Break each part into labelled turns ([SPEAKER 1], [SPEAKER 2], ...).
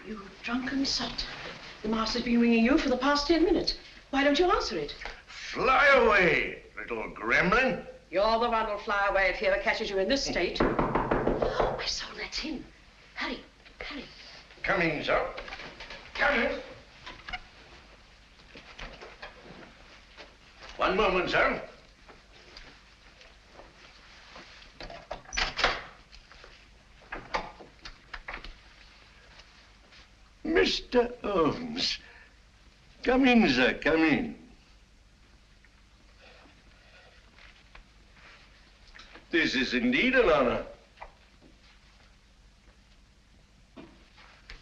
[SPEAKER 1] You drunken sot. The master's been ringing you for the past 10 minutes. Why don't you answer it?
[SPEAKER 2] Fly away, little gremlin.
[SPEAKER 1] You're the one who'll fly away if he ever catches you in this state. Oh, my soul, that's him. Hurry, hurry.
[SPEAKER 2] Coming, sir. Coming. One moment, sir. Mr. Holmes. Come in, sir, come in. This is indeed an honor.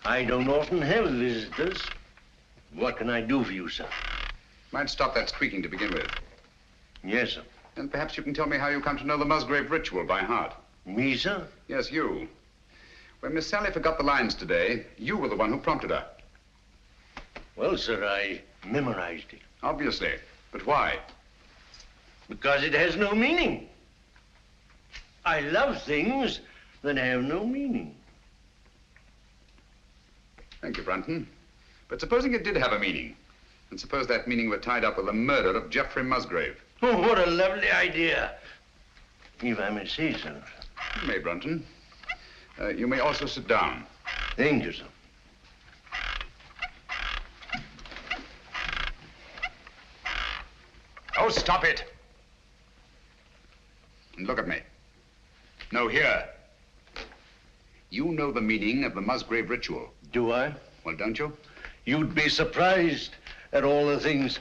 [SPEAKER 2] I don't often have visitors. What can I do for you, sir?
[SPEAKER 3] Might stop that squeaking to begin with.
[SPEAKER 2] Yes, sir.
[SPEAKER 3] And perhaps you can tell me how you come to know the Musgrave ritual by heart.
[SPEAKER 2] Me, sir?
[SPEAKER 3] Yes, you. When Miss Sally forgot the lines today, you were the one who prompted her.
[SPEAKER 2] Well, sir, I memorized it.
[SPEAKER 3] Obviously. But why?
[SPEAKER 2] Because it has no meaning. I love things that have no meaning.
[SPEAKER 3] Thank you, Brunton. But supposing it did have a meaning, and suppose that meaning were tied up with the murder of Geoffrey Musgrave.
[SPEAKER 2] Oh, what a lovely idea. If I may say so.
[SPEAKER 3] You may, Brunton. You may also sit down.
[SPEAKER 2] Thank you, sir.
[SPEAKER 3] Oh, stop it. And look at me. No, here. You know the meaning of the Musgrave ritual.
[SPEAKER 2] Do I?
[SPEAKER 3] Well, don't you?
[SPEAKER 2] You'd be surprised at all the things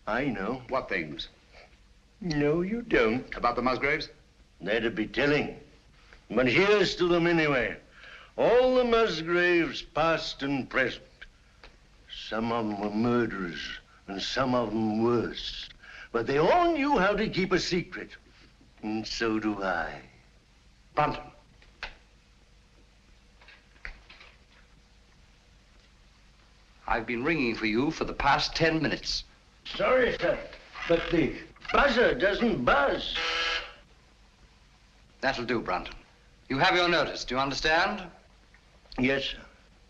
[SPEAKER 2] I know.
[SPEAKER 3] What things?
[SPEAKER 2] No, you don't.
[SPEAKER 3] About the Musgraves?
[SPEAKER 2] That'd be telling. But here's to them anyway. All the Musgraves, past and present. Some of them were murderers, and some of them worse. But they all knew how to keep a secret. And so do I.
[SPEAKER 3] Brunton.
[SPEAKER 4] I've been ringing for you for the past 10 minutes.
[SPEAKER 2] Sorry, sir, but the buzzer doesn't buzz.
[SPEAKER 4] That'll do, Brunton. You have your notice, do you understand?
[SPEAKER 2] Yes, sir.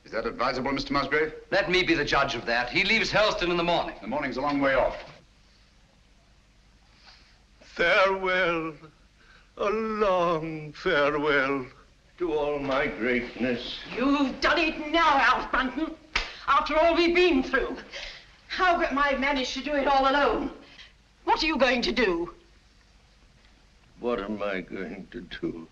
[SPEAKER 3] Is that advisable, Mr. Musgrave?
[SPEAKER 4] Let me be the judge of that. He leaves Helston in the morning.
[SPEAKER 3] The morning's a long way off.
[SPEAKER 2] Farewell, a long farewell to all my greatness.
[SPEAKER 1] You've done it now, Alf Brunton. After all we've been through. How am I managed to do it all alone? What are you going to do?
[SPEAKER 2] What am I going to do?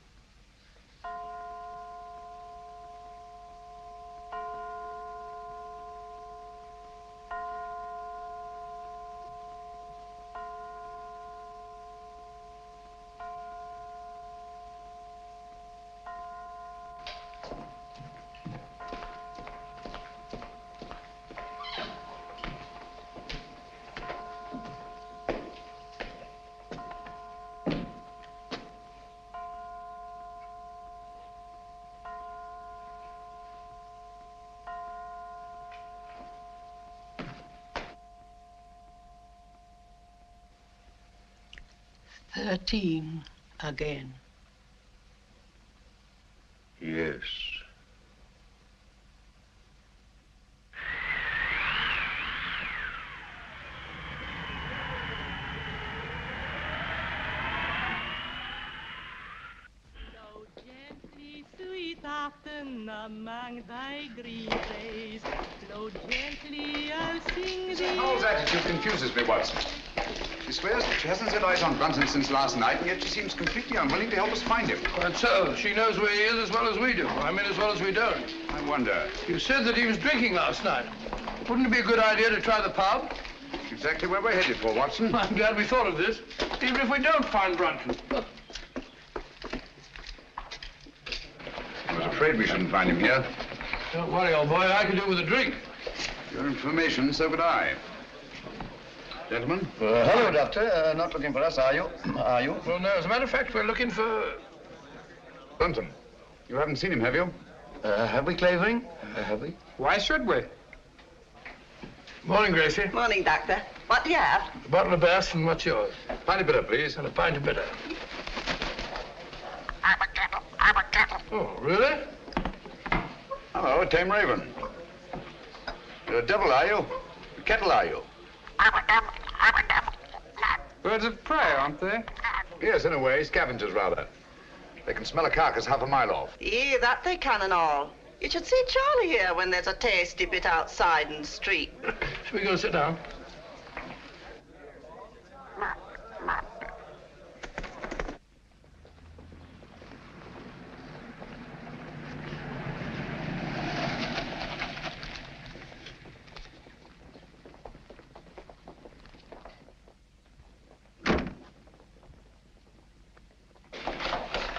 [SPEAKER 1] "13 again.
[SPEAKER 2] Yes.
[SPEAKER 5] So gently, sweet afton, among thy green trees, flow gently, I'll sing
[SPEAKER 3] Mr.
[SPEAKER 5] thee.
[SPEAKER 3] Howell's attitude confuses me, Watson. She swears that she hasn't set eyes on Brunton since last night, and yet she seems completely unwilling to help us find him.
[SPEAKER 6] Quite so. She knows where he is as well as we do. I mean, as well as we don't.
[SPEAKER 3] I wonder.
[SPEAKER 6] You said that he was drinking last night. Wouldn't it be a good idea to try the pub?
[SPEAKER 3] Exactly where we're headed for, Watson.
[SPEAKER 6] I'm glad we thought of this. Even if we don't find Brunton.
[SPEAKER 3] I was afraid we shouldn't find him here.
[SPEAKER 6] Don't worry, old boy. I could do with a drink.
[SPEAKER 3] Your information, so could I. Gentlemen?
[SPEAKER 7] Hello, Doctor. Not looking for us, are you? Are you?
[SPEAKER 6] Well, no. As a matter of fact, we're looking for...
[SPEAKER 3] Brunton. You haven't seen him, have you?
[SPEAKER 7] Have we, Clavering? Have we?
[SPEAKER 6] Why should we? Morning, Gracie.
[SPEAKER 8] Morning, Doctor. What do you have?
[SPEAKER 6] A bottle of Bass, and what's yours?
[SPEAKER 3] Pint of bitter, please.
[SPEAKER 6] And a pint of bitter.
[SPEAKER 3] I'm a kettle. I'm a kettle.
[SPEAKER 6] Oh, really?
[SPEAKER 3] Hello, a tame raven. You're a devil, are you? A kettle, are you?
[SPEAKER 9] Birds of prey, aren't they?
[SPEAKER 3] Yes, in a way. Scavengers, rather. They can smell a carcass half a mile off.
[SPEAKER 8] Yeah, that they can and all. You should see Charlie here when there's a tasty bit outside in the street.
[SPEAKER 6] Shall we go sit down?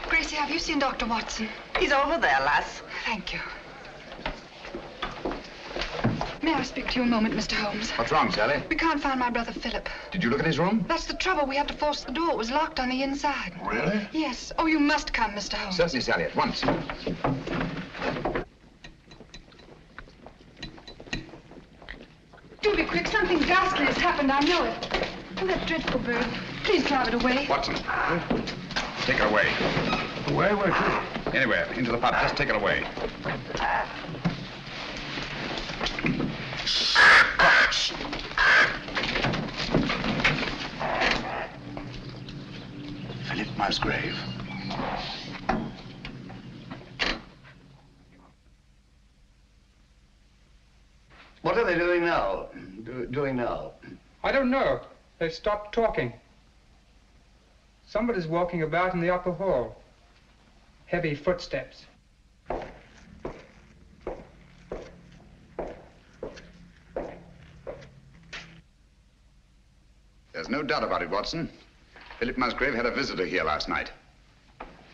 [SPEAKER 10] Gracie, have you seen Dr. Watson?
[SPEAKER 8] He's over there, lass.
[SPEAKER 10] Thank you. May I speak to you a moment, Mr. Holmes?
[SPEAKER 3] What's wrong, Sally?
[SPEAKER 10] We can't find my brother Philip.
[SPEAKER 3] Did you look in his room?
[SPEAKER 10] That's the trouble. We had to force the door. It was locked on the inside.
[SPEAKER 3] Really?
[SPEAKER 10] Yes. Oh, you must come, Mr. Holmes.
[SPEAKER 3] Certainly, Sally, at once.
[SPEAKER 10] Do be quick. Something ghastly has happened. I know it. Oh, that dreadful bird. Please drive it away.
[SPEAKER 3] Watson, take her away.
[SPEAKER 6] Where to?
[SPEAKER 3] Anywhere, into the pub. Just take her away. Philip Musgrave.
[SPEAKER 7] What are they doing now? Doing now?
[SPEAKER 9] I don't know. They stopped talking. Somebody's walking about in the upper hall. Heavy footsteps.
[SPEAKER 3] There's no doubt about it, Watson. Philip Musgrave had a visitor here last night.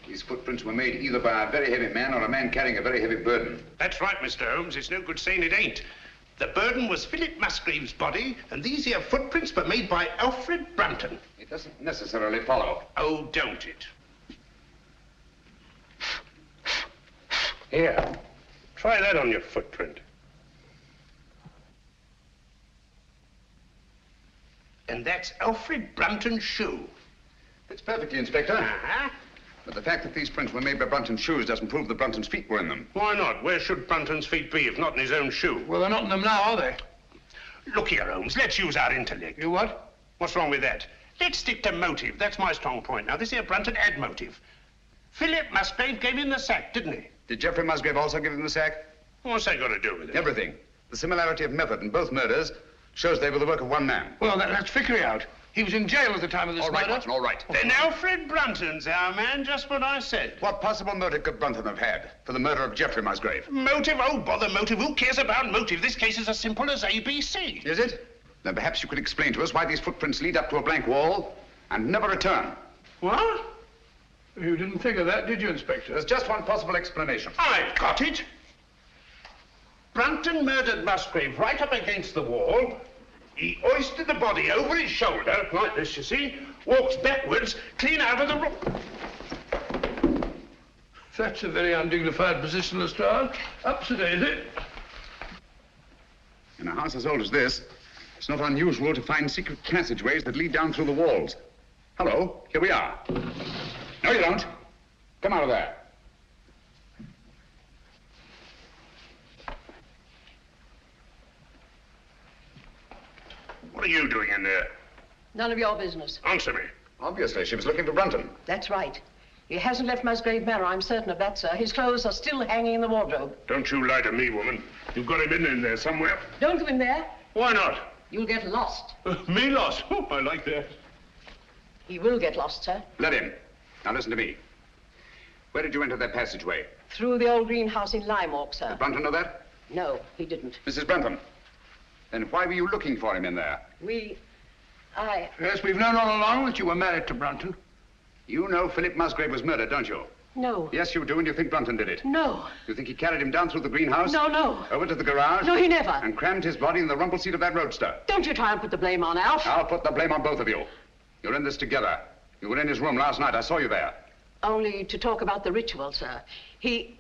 [SPEAKER 3] These footprints were made either by a very heavy man or a man carrying a very heavy burden.
[SPEAKER 2] That's right, Mr. Holmes. It's no good saying it ain't. The burden was Philip Musgrave's body, and these here footprints were made by Alfred Brunton.
[SPEAKER 3] It doesn't necessarily follow.
[SPEAKER 2] Oh, don't it? Here, try that on your footprint. And that's Alfred Brunton's shoe.
[SPEAKER 3] It's perfectly, Inspector.
[SPEAKER 2] Uh-huh.
[SPEAKER 3] But the fact that these prints were made by Brunton's shoes doesn't prove that Brunton's feet were in them.
[SPEAKER 2] Why not? Where should Brunton's feet be if not in his own shoe?
[SPEAKER 6] Well, they're not in them now, are they?
[SPEAKER 2] Look here, Holmes, let's use our intellect.
[SPEAKER 6] You what?
[SPEAKER 2] What's wrong with that? Let's stick to motive. That's my strong point. Now, this here Brunton had motive. Philip Musgrave gave him the sack, didn't he?
[SPEAKER 3] Did Geoffrey Musgrave also give him the sack?
[SPEAKER 2] What's that got to do with it?
[SPEAKER 3] Everything. The similarity of method in both murders shows they were the work of one man.
[SPEAKER 6] Well, that's Vickery out. He was in jail at the time of this
[SPEAKER 3] All right,
[SPEAKER 6] murder.
[SPEAKER 3] Watson, all right.
[SPEAKER 2] Then Alfred Brunton's our man, just what I said.
[SPEAKER 3] What possible motive could Brunton have had for the murder of Geoffrey Musgrave?
[SPEAKER 2] Motive? Oh, bother motive. Who cares about motive? This case is as simple as ABC.
[SPEAKER 3] Is it? Then perhaps you could explain to us why these footprints lead up to a blank wall and never return.
[SPEAKER 2] What?
[SPEAKER 6] You didn't think of that, did you, Inspector?
[SPEAKER 3] There's just one possible explanation.
[SPEAKER 2] I've got it. Brunton murdered Musgrave right up against the wall. He hoisted the body over his shoulder, like this, you see, walks backwards, clean out of the room.
[SPEAKER 6] That's a very undignified position, Lestrade. Up to daisy.
[SPEAKER 3] In a house as old as this, it's not unusual to find secret passageways that lead down through the walls. Hello, here we are. No, you don't. Come out of there.
[SPEAKER 2] What are you doing in there?
[SPEAKER 1] None of your business.
[SPEAKER 2] Answer me.
[SPEAKER 3] Obviously, she was looking for Brunton.
[SPEAKER 1] That's right. He hasn't left Musgrave Manor, I'm certain of that, sir. His clothes are still hanging in the wardrobe.
[SPEAKER 2] Don't you lie to me, woman. You've got him in there somewhere.
[SPEAKER 1] Don't go in there.
[SPEAKER 2] Why not?
[SPEAKER 1] You'll get lost.
[SPEAKER 2] Me lost? Oh, I like that.
[SPEAKER 1] He will get lost, sir.
[SPEAKER 3] Let him. Now listen to me. Where did you enter that passageway?
[SPEAKER 1] Through the old greenhouse in Lime Walk, sir.
[SPEAKER 3] Did Brunton know that?
[SPEAKER 1] No, he didn't.
[SPEAKER 3] Mrs. Brunton, then why were you looking for him in there?
[SPEAKER 6] Yes, we've known all along that you were married to Brunton.
[SPEAKER 3] You know Philip Musgrave was murdered, don't you?
[SPEAKER 1] No.
[SPEAKER 3] Yes, you do, and you think Brunton did it.
[SPEAKER 1] No.
[SPEAKER 3] You think he carried him down through the greenhouse?
[SPEAKER 1] No.
[SPEAKER 3] Over to the garage?
[SPEAKER 1] No, he never.
[SPEAKER 3] And crammed his body in the rumble seat of that roadster?
[SPEAKER 1] Don't you try and put the blame on Alf.
[SPEAKER 3] I'll put the blame on both of you. You're in this together. You were in his room last night. I saw you there.
[SPEAKER 1] Only to talk about the ritual, sir. He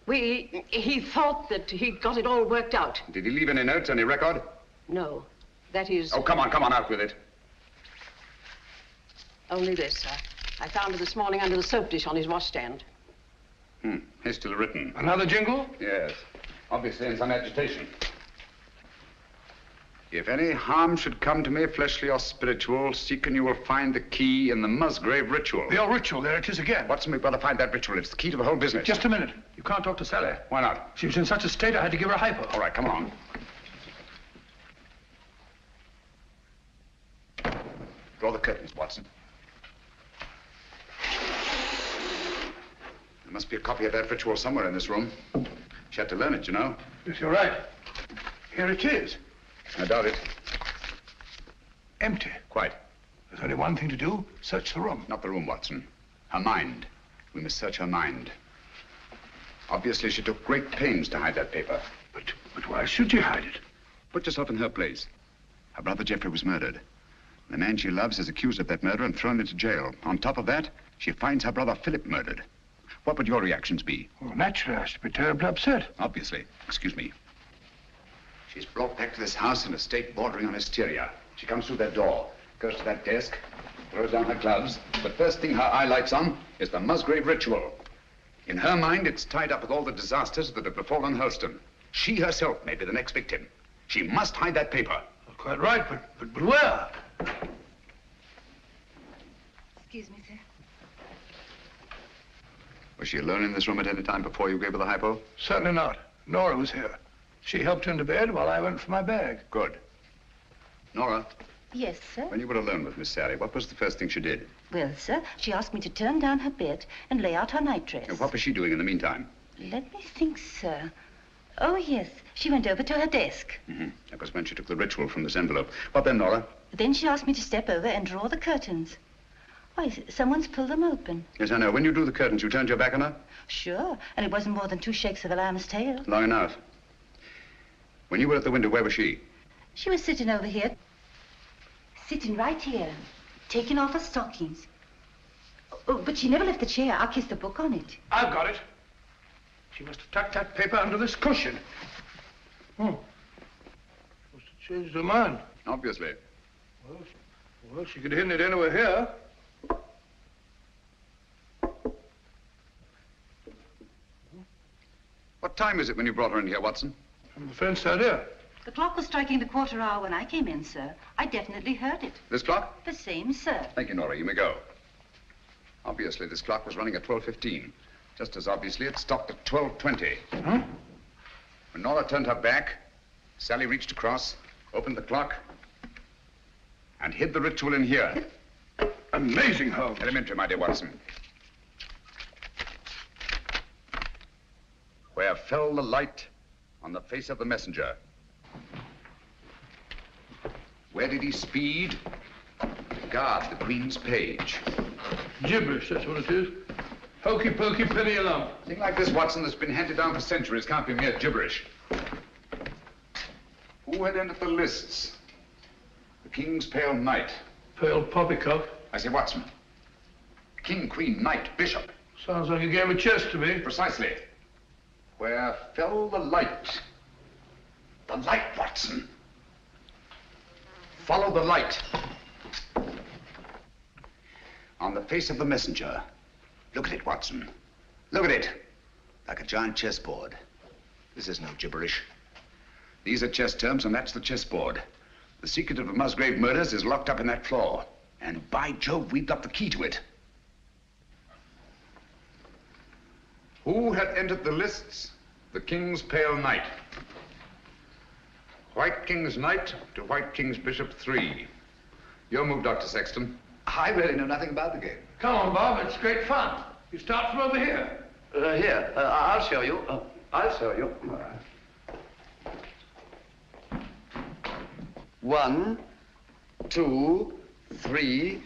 [SPEAKER 1] thought that he'd got it all worked out.
[SPEAKER 3] Did he leave any notes, any record?
[SPEAKER 1] No. That is...
[SPEAKER 3] Oh, come on, out with it.
[SPEAKER 1] Only this, sir. I found it this morning under the soap dish on his washstand.
[SPEAKER 3] Hastily written.
[SPEAKER 6] Another jingle?
[SPEAKER 3] Yes. Obviously in some agitation. If any harm should come to me, fleshly or spiritual, seek and you will find the key in the Musgrave ritual.
[SPEAKER 6] The old ritual, there it is again.
[SPEAKER 3] Watson, we've got to find that ritual. It's the key to the whole business.
[SPEAKER 6] Just a minute. You can't talk to Sally.
[SPEAKER 3] Why not?
[SPEAKER 6] She was in such a state I had to give her a hypo.
[SPEAKER 3] All right, come on. Draw the curtains, Watson. There must be a copy of that ritual somewhere in this room. She had to learn it, you know.
[SPEAKER 6] Yes, you're right. Here it is.
[SPEAKER 3] I doubt it.
[SPEAKER 6] Empty.
[SPEAKER 3] Quite.
[SPEAKER 6] There's only one thing to do. Search the room.
[SPEAKER 3] Not the room, Watson. Her mind. We must search her mind. Obviously, she took great pains to hide that paper.
[SPEAKER 6] But why should you hide it?
[SPEAKER 3] Put yourself in her place. Her brother Jeffrey was murdered. The man she loves is accused of that murder and thrown into jail. On top of that, she finds her brother Philip murdered. What would your reactions be?
[SPEAKER 6] Well, naturally, I should be terribly upset.
[SPEAKER 3] Obviously. Excuse me. She's brought back to this house in a state bordering on hysteria. She comes through that door, goes to that desk, throws down her gloves. The first thing her eye lights on is the Musgrave ritual. In her mind, it's tied up with all the disasters that have befallen Hurlstone. She herself may be the next victim. She must hide that paper.
[SPEAKER 6] Well, quite right, but where?
[SPEAKER 10] Excuse me, sir.
[SPEAKER 3] Was she alone in this room at any time before you gave her the hypo?
[SPEAKER 6] Certainly not. Nora was here. She helped her into bed while I went for my bag.
[SPEAKER 3] Good. Nora,
[SPEAKER 11] Yes, sir.
[SPEAKER 3] when you were alone with Miss Sally, what was the first thing she did?
[SPEAKER 11] Well, sir, she asked me to turn down her bed and lay out her nightdress.
[SPEAKER 3] And what was she doing in the meantime?
[SPEAKER 11] Let me think, sir. Oh, yes. She went over to her desk.
[SPEAKER 3] Mm-hmm. That was when she took the ritual from this envelope. What then, Nora?
[SPEAKER 11] Then she asked me to step over and draw the curtains. Why, someone's pulled them open.
[SPEAKER 3] Yes, I know. When you drew the curtains, you turned your back on her?
[SPEAKER 11] Sure, and it wasn't more than 2 shakes of a lamb's tail.
[SPEAKER 3] Long enough. When you were at the window, where was she?
[SPEAKER 11] She was sitting over here. Sitting right here, taking off her stockings. Oh, but she never left the chair. I kissed the book on it.
[SPEAKER 6] I've got it. She must have tucked that paper under this cushion. Must have changed her mind.
[SPEAKER 3] Obviously.
[SPEAKER 6] Well, she could have hidden it anywhere here.
[SPEAKER 3] What time is it when you brought her in here, Watson?
[SPEAKER 6] I'm afraid so, dear.
[SPEAKER 11] The clock was striking the 1/4 hour when I came in, sir. I definitely heard it.
[SPEAKER 3] This clock?
[SPEAKER 11] The same, sir.
[SPEAKER 3] Thank you, Nora. You may go. Obviously, this clock was running at 12:15. Just as obviously, it stopped at 12:20.
[SPEAKER 6] Huh?
[SPEAKER 3] When Nora turned her back, Sally reached across, opened the clock, and hid the ritual in here.
[SPEAKER 6] Amazing, Holmes.
[SPEAKER 3] Elementary, my dear Watson. Where fell the light on the face of the messenger? Where did he speed? To guard the Queen's page.
[SPEAKER 6] Gibberish, that's what it is. Hokey pokey, penny a lump.
[SPEAKER 3] A thing like this, Watson, that's been handed down for centuries can't be mere gibberish. Who had entered the lists? The King's Pale Knight.
[SPEAKER 6] Pale poppycock.
[SPEAKER 3] I say, Watson. King, Queen, Knight, Bishop.
[SPEAKER 6] Sounds like a game of chess to me.
[SPEAKER 3] Precisely. Where fell the light? The light, Watson. Follow the light. On the face of the messenger. Look at it, Watson. Look at it. Like a giant chessboard. This is no gibberish. These are chess terms, and that's the chessboard. The secret of the Musgrave murders is locked up in that floor. And by Jove, we've got the key to it. Who had entered the lists? The King's Pale Knight. White King's Knight to White King's Bishop 3. Your move, Dr. Sexton.
[SPEAKER 7] I really know nothing about the game.
[SPEAKER 6] Come on, Bob, it's great fun. You start from over here.
[SPEAKER 7] Here, I'll show you. I'll show you. 1, 2, 3,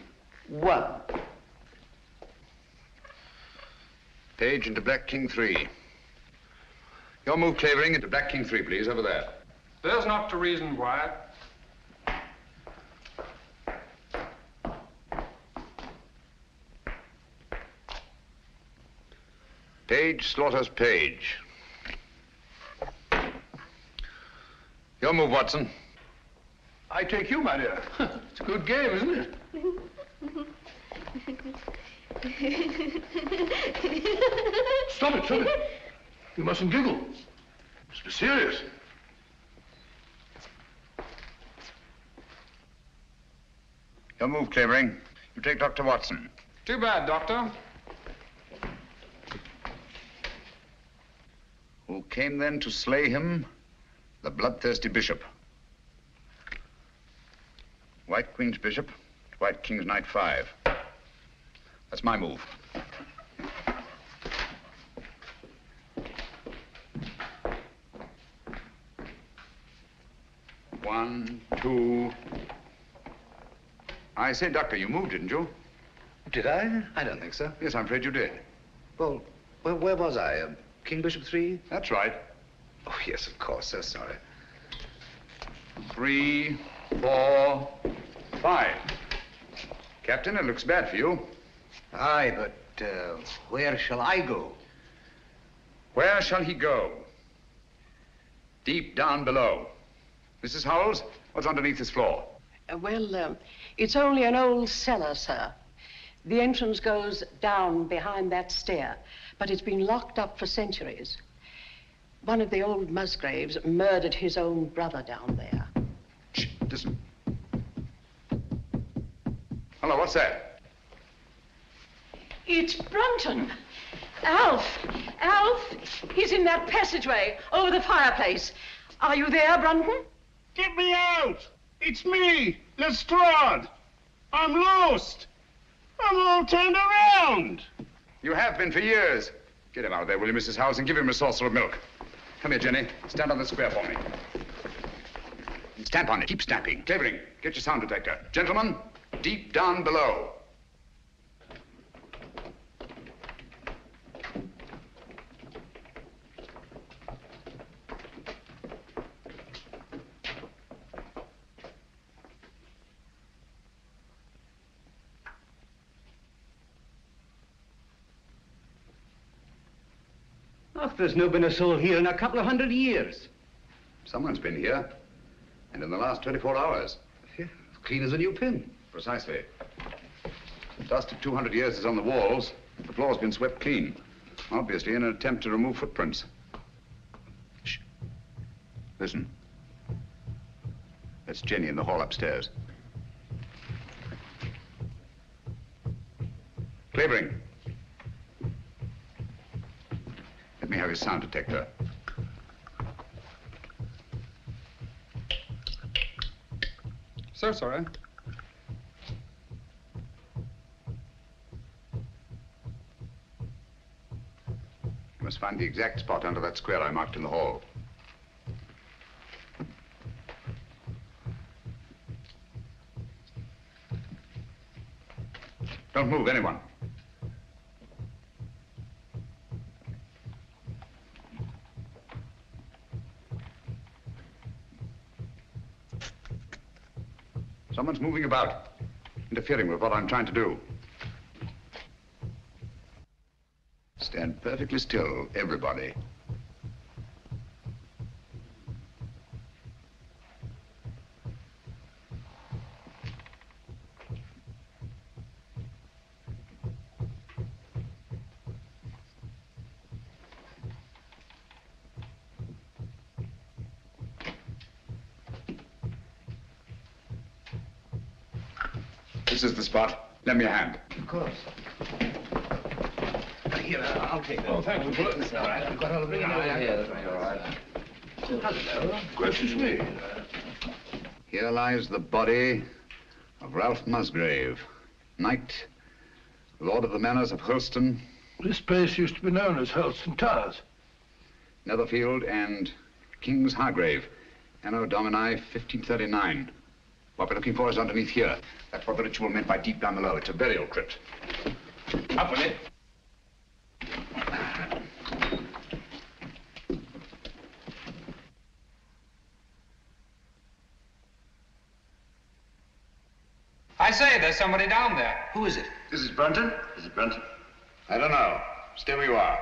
[SPEAKER 7] 1.
[SPEAKER 3] Page into Black King 3. Your move, Clavering, into Black King 3, please, over there.
[SPEAKER 9] There's not to reason, Wyatt.
[SPEAKER 3] Page slaughters Page. Your move, Watson.
[SPEAKER 6] I take you, my dear. It's a good game, isn't it? Stop it, stop it. You mustn't giggle. Must be serious.
[SPEAKER 3] Your move, Clavering. You take Dr. Watson.
[SPEAKER 12] Too bad, Doctor.
[SPEAKER 3] Who came then to slay him? The bloodthirsty bishop. White Queen's bishop, White King's knight 5. That's my move. One, two. I say, Doctor, you moved, didn't you?
[SPEAKER 7] Did I? I don't think so.
[SPEAKER 3] Yes, I'm afraid you did.
[SPEAKER 7] Well, where was I? King Bishop 3?
[SPEAKER 3] That's right.
[SPEAKER 7] Oh, yes, of course. So sorry.
[SPEAKER 3] 3, 4, 5. Captain, it looks bad for you.
[SPEAKER 7] Aye, but where shall I go?
[SPEAKER 3] Where shall he go? Deep down below. Mrs. Howells, what's underneath this floor?
[SPEAKER 1] Well, it's only an old cellar, sir. The entrance goes down behind that stair, but it's been locked up for centuries. One of the old Musgraves murdered his own brother down there.
[SPEAKER 3] Shh, listen. Hello, what's that?
[SPEAKER 1] It's Brunton. Alf! Alf! He's in that passageway over the fireplace. Are you there, Brunton?
[SPEAKER 6] Get me out! It's me, Lestrade. I'm lost. I'm all turned around.
[SPEAKER 3] You have been for years. Get him out of there, will you, Mrs. Howells, and give him a saucer of milk. Come here, Jenny. Stand on the square for me. Stamp on it. Keep stamping. Clavering, get your sound detector. Gentlemen, deep down below.
[SPEAKER 7] Oh, there's no been a soul here in a couple of 100 years.
[SPEAKER 3] Someone's been here, and in the last 24 hours.
[SPEAKER 7] Yeah, clean as a new pin.
[SPEAKER 3] Precisely. The dust of 200 years is on the walls. The floor's been swept clean, obviously in an attempt to remove footprints. Shh. Listen. That's Jenny in the hall upstairs. Clavering. Let me have his sound detector.
[SPEAKER 12] So sorry.
[SPEAKER 3] You must find the exact spot under that square I marked in the hall. Don't move, anyone. Someone's moving about, interfering with what I'm trying to do. Stand perfectly still, everybody. This is the spot. Lend me a hand.
[SPEAKER 7] Of course. Here, I'll take that.
[SPEAKER 6] Oh, thank you.
[SPEAKER 7] That's all right. I've got all the bring it over here. That's all right. Hello.
[SPEAKER 6] Gracious me.
[SPEAKER 3] Here lies the body of Ralph Musgrave, knight, lord of the manors of Hurlstone.
[SPEAKER 6] This place used to be known as Hurlstone Towers.
[SPEAKER 3] Netherfield, and King's Hargrave, Anno Domini 1539. What we're looking for is underneath here. That's what the ritual meant by deep down below. It's a burial crypt. Up with it.
[SPEAKER 12] I say, there's somebody down there.
[SPEAKER 7] Who is it?
[SPEAKER 3] This is Brunton? Is it Brunton? I don't know. Stay where you are.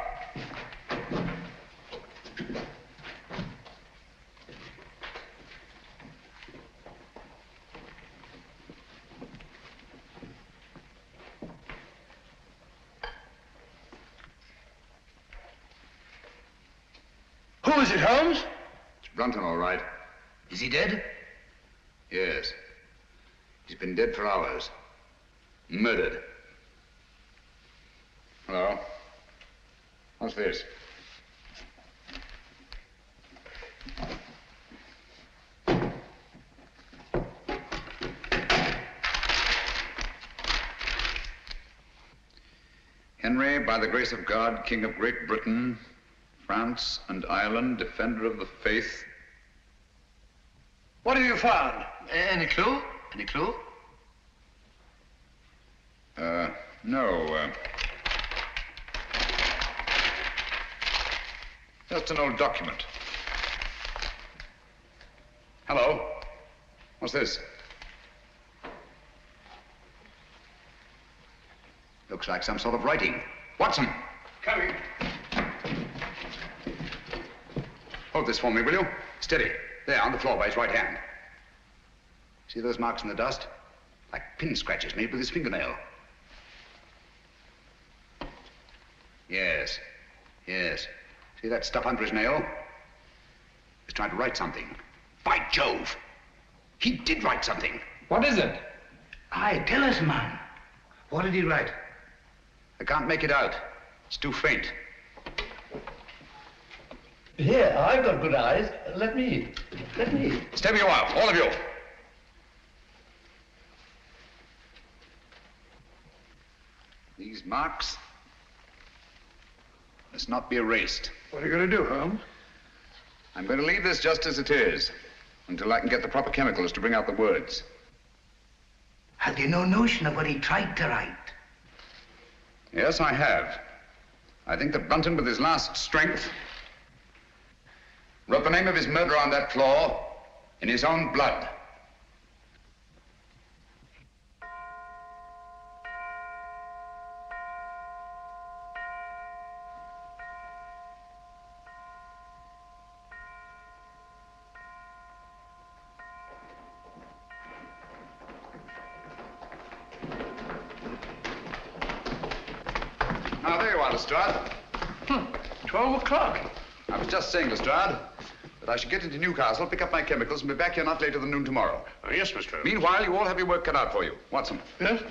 [SPEAKER 6] Who is it, Holmes?
[SPEAKER 3] It's Brunton, all right.
[SPEAKER 7] Is he dead?
[SPEAKER 3] Yes. He's been dead for hours. Murdered. Hello? What's this? Henry, by the grace of God, King of Great Britain, France and Ireland, defender of the faith.
[SPEAKER 6] What have you found?
[SPEAKER 7] Any clue? Any clue?
[SPEAKER 3] No. Just an old document. Hello? What's this? Looks like some sort of writing. Watson!
[SPEAKER 6] Coming.
[SPEAKER 3] Hold this for me, will you? Steady. There, on the floor by his right hand. See those marks in the dust? Like pin scratches made with his fingernail. Yes. Yes. See that stuff under his nail? He's trying to write something. By Jove! He did write something.
[SPEAKER 12] What is it?
[SPEAKER 7] Aye, tell us, man. What did he write?
[SPEAKER 3] I can't make it out. It's too faint.
[SPEAKER 7] Here, I've got good eyes. Let me.
[SPEAKER 3] Step you out, all of you. These marks must not be erased.
[SPEAKER 6] What are you going to do, Holmes?
[SPEAKER 3] I'm going to leave this just as it is until I can get the proper chemicals to bring out the words.
[SPEAKER 7] Have you no notion of what he tried to write?
[SPEAKER 3] Yes, I have. I think that Brunton, with his last strength, wrote the name of his murderer on that floor in his own blood. Now, there you are, Lestrade.
[SPEAKER 6] 12 o'clock.
[SPEAKER 3] I was just saying, Lestrade, that I should get into Newcastle, pick up my chemicals, and be back here not later than noon tomorrow.
[SPEAKER 6] Yes, Mr. Holmes.
[SPEAKER 3] Meanwhile, you all have your work cut out for you. Watson.
[SPEAKER 6] Yes?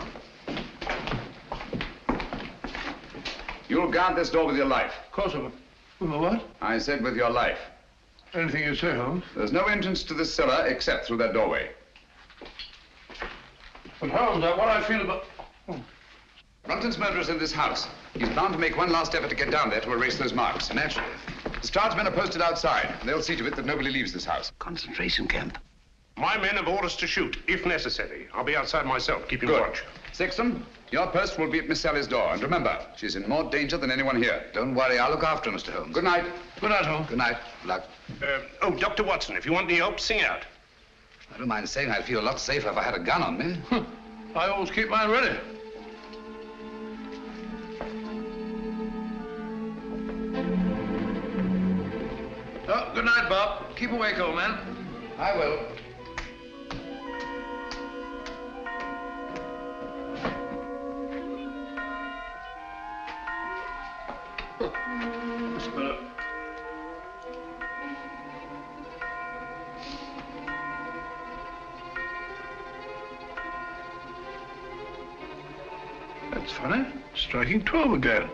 [SPEAKER 3] You'll guard this door with your life.
[SPEAKER 6] Of course I will. With my what?
[SPEAKER 3] I said with your life.
[SPEAKER 6] Anything you say, Holmes.
[SPEAKER 3] There's no entrance to this cellar except through that doorway.
[SPEAKER 6] But Holmes, what I feel about...
[SPEAKER 3] Brunton's murderer's in this house. He's bound to make one last effort to get down there to erase those marks. Naturally. Lestrade's men are posted outside. They'll see to it that nobody leaves this house.
[SPEAKER 7] Concentration camp.
[SPEAKER 6] My men have orders to shoot, if necessary. I'll be outside myself, keeping
[SPEAKER 3] Good.
[SPEAKER 6] watch.
[SPEAKER 3] Sexton, your post will be at Miss Sally's door. And remember, she's in more danger than anyone here.
[SPEAKER 7] Don't worry, I'll look after her, Mr. Holmes.
[SPEAKER 3] Good night.
[SPEAKER 6] Good night, Holmes.
[SPEAKER 7] Good night. Good luck.
[SPEAKER 6] Oh, Dr. Watson, if you want any help, sing out.
[SPEAKER 7] I don't mind saying I'd feel a lot safer if I had a gun on me.
[SPEAKER 6] I always keep mine ready. Oh, good night, Bob. Keep awake, old man.
[SPEAKER 7] I will.
[SPEAKER 6] That's better. That's funny. Striking 12 again.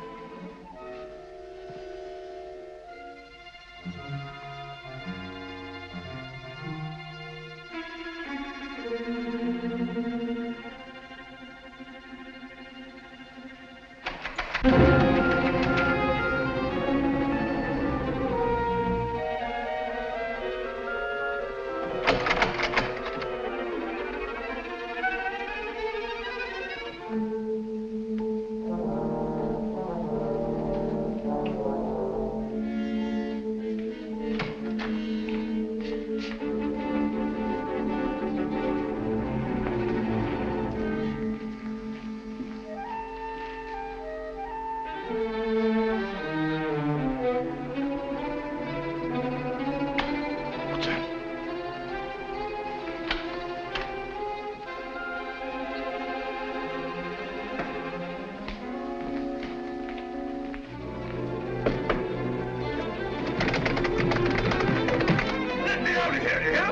[SPEAKER 6] Let me out of here, do you hear?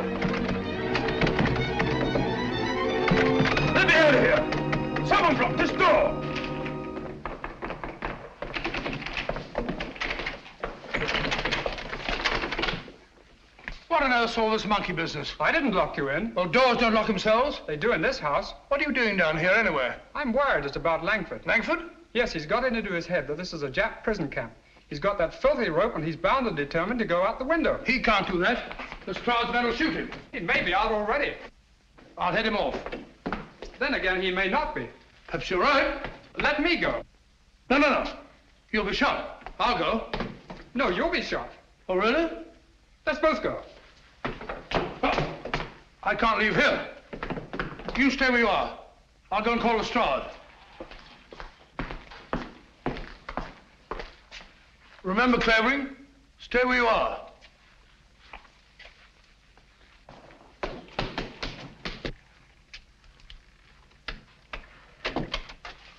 [SPEAKER 6] Unblock this door! What on earth's all this monkey business?
[SPEAKER 12] I didn't lock you in.
[SPEAKER 6] Well, doors don't lock themselves.
[SPEAKER 12] They do in this house.
[SPEAKER 6] What are you doing down here anyway?
[SPEAKER 12] I'm worried it's about Langford.
[SPEAKER 6] Langford?
[SPEAKER 12] Yes, he's got it into his head that this is a Jap prison camp. He's got that filthy rope and he's bound and determined to go out the window.
[SPEAKER 6] He can't do that. The Stroud's men will shoot him.
[SPEAKER 12] He may be out already.
[SPEAKER 6] I'll head him off.
[SPEAKER 12] Then again, he may not be.
[SPEAKER 6] Perhaps you're right.
[SPEAKER 12] Let me go.
[SPEAKER 6] No. You'll be shot. I'll go.
[SPEAKER 12] No, you'll be shot.
[SPEAKER 6] Oh, really?
[SPEAKER 12] Let's both go.
[SPEAKER 6] Oh, I can't leave here. You stay where you are. I'll go and call Lestrade. Remember, Clavering, stay where you are.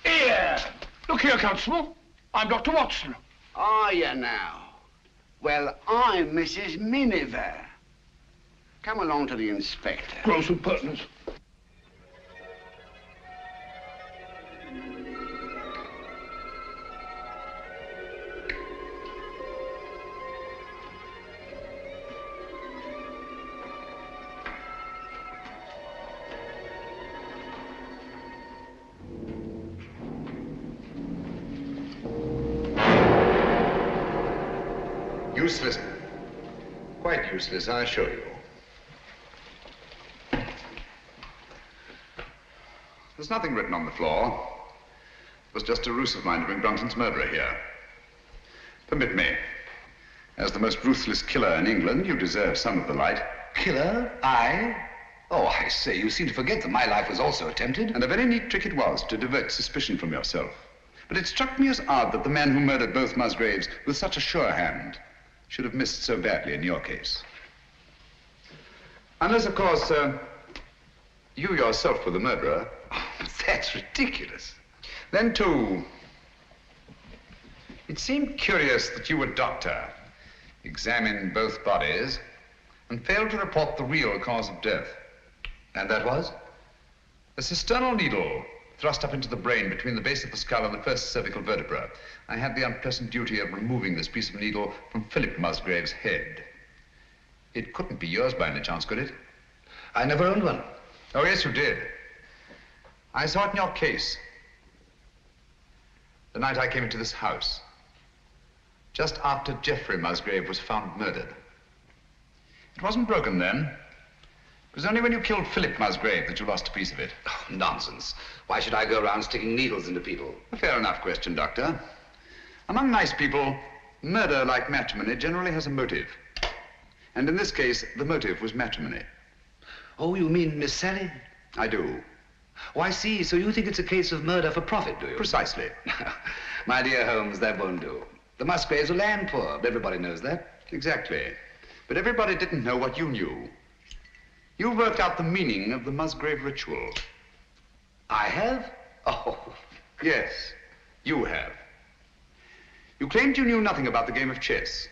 [SPEAKER 6] Here! Look here, Constable. I'm Dr. Watson.
[SPEAKER 7] Are you now? Well, I'm Mrs. Miniver. Come along to the inspector.
[SPEAKER 6] Gross impertinence.
[SPEAKER 3] Useless. Quite useless, I assure you. There's nothing written on the floor. It was just a ruse of mine to bring Brunton's murderer here. Permit me. As the most ruthless killer in England, you deserve some of the light.
[SPEAKER 4] Killer? I? Oh, I say, you seem to forget that my life was also attempted.
[SPEAKER 3] And a very neat trick it was to divert suspicion from yourself. But it struck me as odd that the man who murdered both Musgraves with such a sure hand should have missed so badly in your case. Unless, of course, you yourself were the murderer.
[SPEAKER 4] Oh, that's ridiculous.
[SPEAKER 3] Then, too, it seemed curious that you, a doctor, examined both bodies and failed to report the real cause of death.
[SPEAKER 4] And that was?
[SPEAKER 3] A cisternal needle thrust up into the brain between the base of the skull and the first cervical vertebra. I had the unpleasant duty of removing this piece of needle from Philip Musgrave's head. It couldn't be yours by any chance, could it?
[SPEAKER 4] I never owned one.
[SPEAKER 3] Oh, yes, you did. I saw it in your case. The night I came into this house. Just after Geoffrey Musgrave was found murdered. It wasn't broken then. It was only when you killed Philip Musgrave that you lost a piece of it.
[SPEAKER 4] Oh, nonsense. Why should I go around sticking needles into people?
[SPEAKER 3] A fair enough question, Doctor. Among nice people, murder, like matrimony, generally has a motive. And in this case, the motive was matrimony.
[SPEAKER 4] Oh, you mean Miss Sally?
[SPEAKER 3] I do.
[SPEAKER 4] Oh, I see. So you think it's a case of murder for profit, do you?
[SPEAKER 3] Precisely.
[SPEAKER 4] My dear Holmes, that won't do. The Musgraves are land poor. Everybody knows that.
[SPEAKER 3] Exactly. But everybody didn't know what you knew. You worked out the meaning of the Musgrave ritual.
[SPEAKER 4] I have? Oh.
[SPEAKER 3] Yes, you have. You claimed you knew nothing about the game of chess.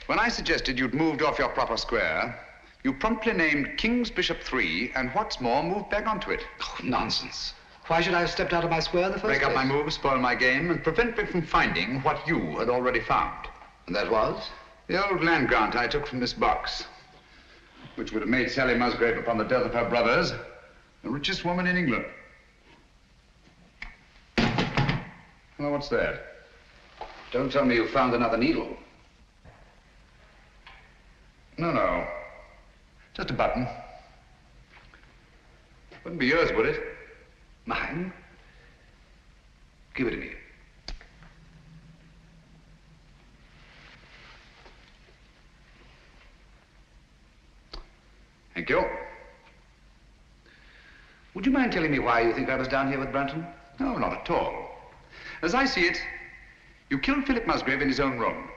[SPEAKER 3] When I suggested you'd moved off your proper square, you promptly named King's Bishop 3, and what's more, moved back onto it.
[SPEAKER 4] Oh, nonsense. Why should I have stepped out of my square in the first place?
[SPEAKER 3] Break up my move, spoil my game, and prevent me from finding what you had already found.
[SPEAKER 4] And that was?
[SPEAKER 3] The old land grant I took from this box, which would have made Sally Musgrave, upon the death of her brothers, the richest woman in England. Well, what's that?
[SPEAKER 4] Don't tell me you found another needle.
[SPEAKER 3] No. Just a button. Wouldn't be yours, would it?
[SPEAKER 4] Mine? Give it to me.
[SPEAKER 3] Thank you.
[SPEAKER 4] Would you mind telling me why you think I was down here with Brunton?
[SPEAKER 3] No, not at all. As I see it, you killed Philip Musgrave in his own room,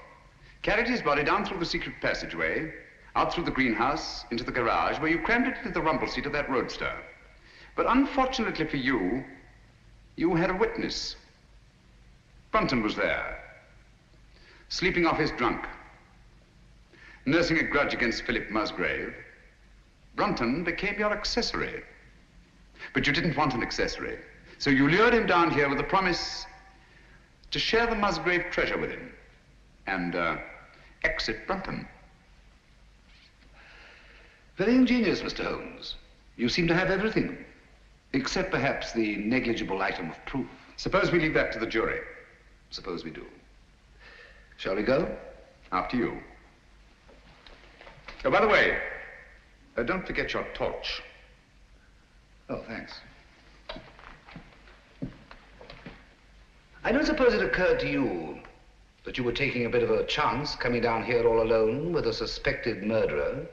[SPEAKER 3] carried his body down through the secret passageway, out through the greenhouse, into the garage, where you crammed it into the rumble seat of that roadster. But unfortunately for you, you had a witness. Brunton was there, sleeping off his drunk, nursing a grudge against Philip Musgrave. Brunton became your accessory. But you didn't want an accessory. So you lured him down here with the promise to share the Musgrave treasure with him and exit Brunton. Very ingenious, Mr. Holmes. You seem to have everything, except perhaps the negligible item of proof. Suppose we leave that to the jury. Suppose we do. Shall we go? After you. Oh, by the way, don't forget your torch. Oh, thanks. I don't suppose it occurred to you that you were taking a bit of a chance coming down here all alone with a suspected murderer.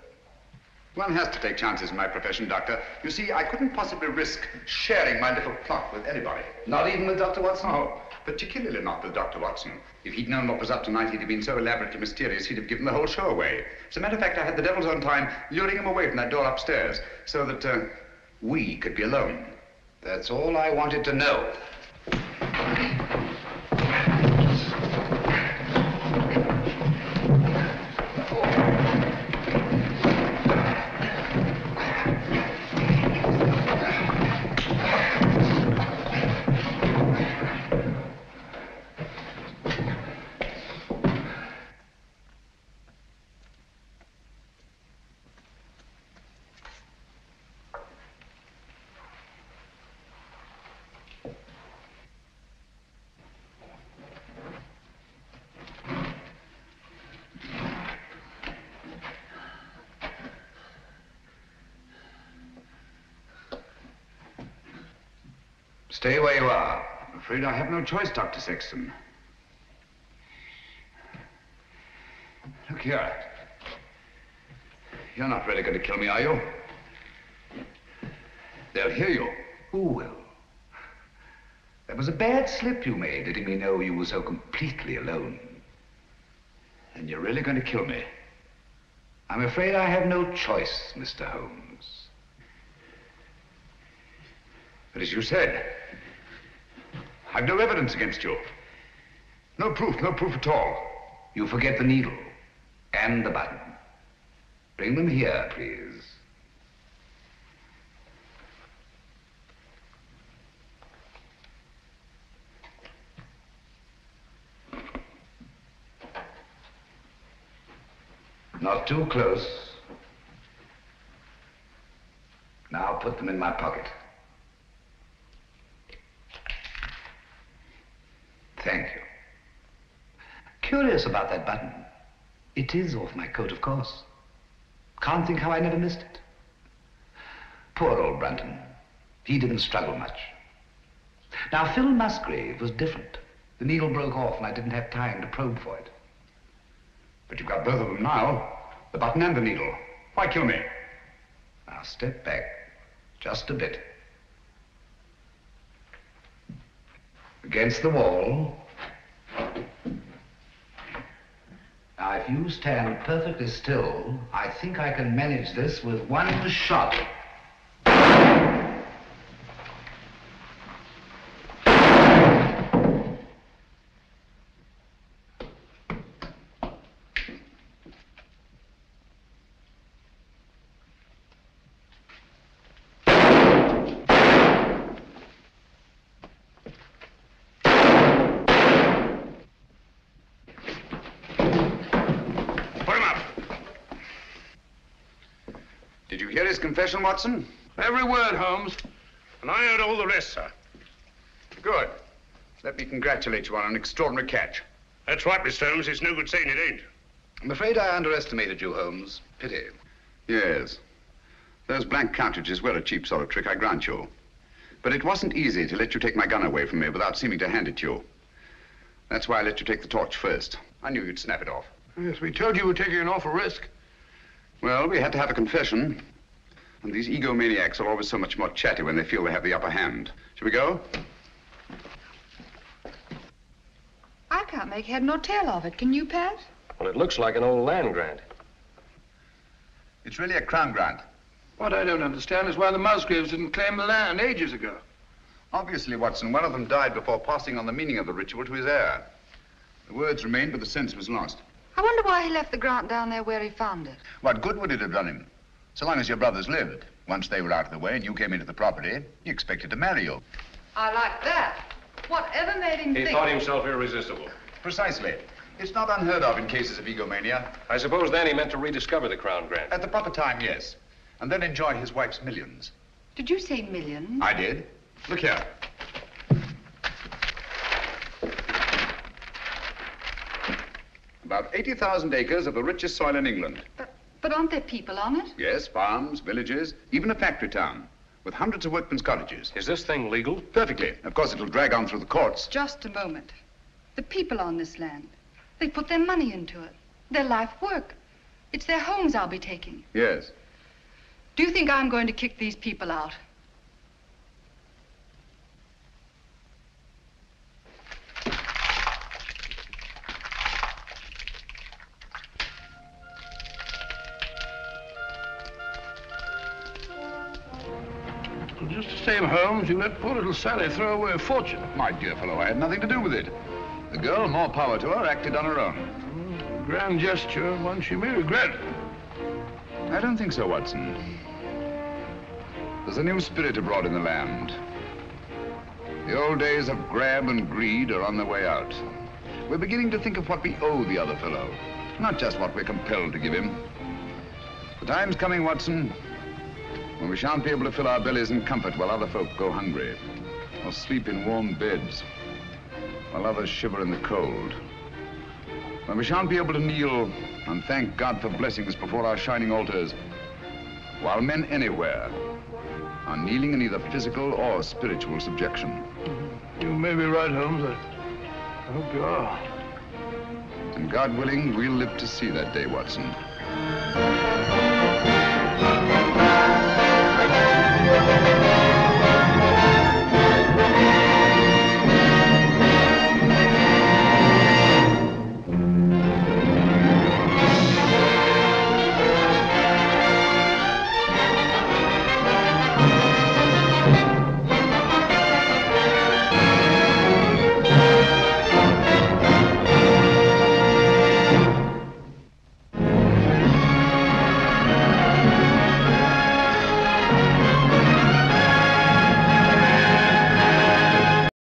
[SPEAKER 3] One has to take chances in my profession, Doctor. You see, I couldn't possibly risk sharing my little plot with anybody. Not even with Dr. Watson? No, particularly not with Dr. Watson. If he'd known what was up tonight, he'd have been so elaborately mysterious, he'd have given the whole show away. As a matter of fact, I had the devil's own time luring him away from that door upstairs so that we could be alone. That's all I wanted to know. Stay where you are. I'm afraid I have no choice, Dr. Sexton. Look here. You're not really going to kill me, are you? They'll hear you. Who will? That was a bad slip you made, letting me know you were so completely alone. And you're really going to kill me. I'm afraid I have no choice, Mr. Holmes. But as you said, I've no evidence against you. No proof at all. You forget the needle and the button. Bring them here, please. Not too close. Now put them in my pocket. Thank you. Curious about that button. It is off my coat, of course. Can't think how I never missed it. Poor old Brunton. He didn't struggle much. Now, Phil Musgrave was different. The needle broke off and I didn't have time to probe for it. But you've got both of them now. The button and the needle. Why kill me? Now, step back. Just a bit. Against the wall. Now, if you stand perfectly still, I think I can manage this with one shot. Confession, Watson?
[SPEAKER 6] Every word, Holmes.
[SPEAKER 3] And I heard all the rest, sir. Good. Let me congratulate you on an extraordinary catch.
[SPEAKER 2] That's right, Mr. Holmes. It's no good saying it ain't.
[SPEAKER 3] I'm afraid I underestimated you, Holmes. Pity. Yes. Those blank cartridges were a cheap sort of trick, I grant you. But it wasn't easy to let you take my gun away from me without seeming to hand it to you. That's why I let you take the torch first. I knew you'd snap it off.
[SPEAKER 6] Yes, we told you we were taking an awful risk.
[SPEAKER 3] Well, we had to have a confession. And these egomaniacs are always so much more chatty when they feel they have the upper hand. Shall we go?
[SPEAKER 10] I can't make head nor tail of it. Can you, Pat?
[SPEAKER 13] Well, it looks like an old land grant.
[SPEAKER 3] It's really a crown grant.
[SPEAKER 6] What I don't understand is why the Musgraves didn't claim the land ages ago.
[SPEAKER 3] Obviously, Watson, one of them died before passing on the meaning of the ritual to his heir. The words remained, but the sense was lost.
[SPEAKER 10] I wonder why he left the grant down there where he found it.
[SPEAKER 3] What good would it have done him? So long as your brothers lived. Once they were out of the way and you came into the property, he expected to marry you.
[SPEAKER 10] I like that. Whatever made him
[SPEAKER 13] He
[SPEAKER 10] think...
[SPEAKER 13] thought himself irresistible.
[SPEAKER 3] Precisely. It's not unheard of in cases of egomania.
[SPEAKER 13] I suppose then he meant to rediscover the crown grant.
[SPEAKER 3] At the proper time, yes. And then enjoy his wife's millions.
[SPEAKER 10] Did you say millions?
[SPEAKER 3] I did. Look here. About 80,000 acres of the richest soil in England.
[SPEAKER 10] But aren't there people on it?
[SPEAKER 3] Yes, farms, villages, even a factory town, with hundreds of workmen's cottages.
[SPEAKER 13] Is this thing legal?
[SPEAKER 3] Perfectly. Of course, it'll drag on through the courts.
[SPEAKER 10] Just a moment. The people on this land, they put their money into it, their life work. It's their homes I'll be taking.
[SPEAKER 3] Yes.
[SPEAKER 10] Do you think I'm going to kick these people out?
[SPEAKER 6] Just the same, Holmes, you let poor little Sally throw away a fortune.
[SPEAKER 3] My dear fellow, I had nothing to do with it. The girl, more power to her, acted on her own.
[SPEAKER 6] Grand gesture, one she may regret.
[SPEAKER 3] I don't think so, Watson. There's a new spirit abroad in the land. The old days of grab and greed are on their way out. We're beginning to think of what we owe the other fellow, not just what we're compelled to give him. The time's coming, Watson, when we shan't be able to fill our bellies in comfort while other folk go hungry, or sleep in warm beds, while others shiver in the cold. When we shan't be able to kneel and thank God for blessings before our shining altars, while men anywhere are kneeling in either physical or spiritual subjection.
[SPEAKER 6] You may be right, Holmes. I hope you are.
[SPEAKER 3] And God willing, we'll live to see that day, Watson.